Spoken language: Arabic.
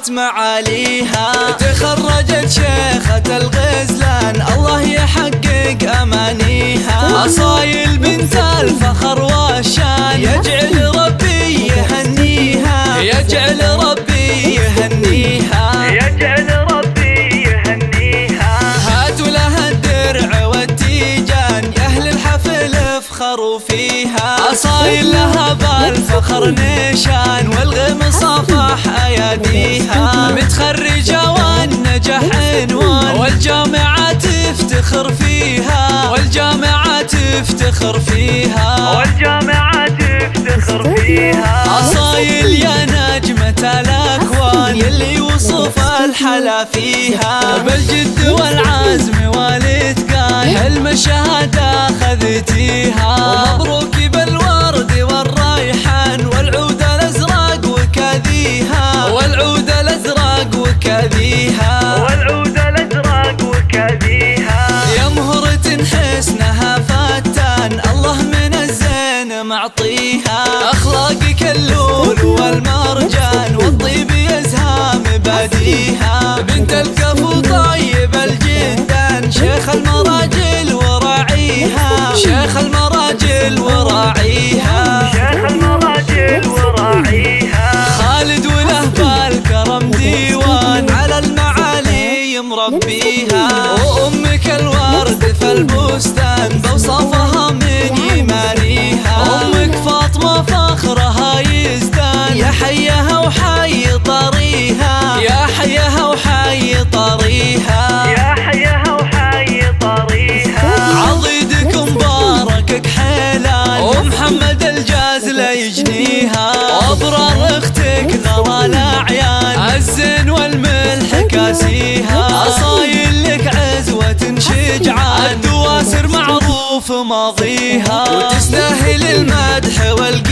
عظمت معاليها. تخرجت شيخة الغزلان الله يحقق أمانيها. أصايل بنت الفخر والشان يجعل ربي يهنيها، يجعل ربي يهنيها، يجعل ربي يهنيها. هاتوا لها الدرع والتيجان يا أهل الحفل افخروا فيها. أصايل لها بالفخر نيشان والغم صفح أياديها. متخرجة والنجاح عنوان والجامعة تفتخر فيها، والجامعة تفتخر فيها، والجامعة تفتخر فيها. أصايل يا نجمة الأكوان يلي وصف الحلا فيها. بالجد والعزم والإتقان حلم الشهادة خذتيها. ومبروك بالورد والريحان والعود الأزرق وكذيها، والعود الأزرق وكذيها، والعود الأزرق وكذيها. يا مهرة حسنها فتان الله من الزين معطيها. أخلاقك اللول والمرجان والطيب يزهى مباديها. بنت الكفو طيب الجدان شيخ المراجل وراعيها، شيخ المراجل وراعيها، شيخ المراجل وراعيها. خالد وله بالكرم ديوان على المعالي مربيها. وأمك الورد في البستان بوصفها من يماريها. أمك فاطمة فخرها يزدان يا حيها وحي طريها، يا حيها وحي طريها، يا حيها وحي طريها. عضيدك مباركك حيلان ومحمد الجازل يجنيها. أبرار اختك نرى الأعيان الزين والملح كاسيها. أصايل لك عزوة شجعان الدواسر معروف ماضيها. وتستاهل المدح والقيام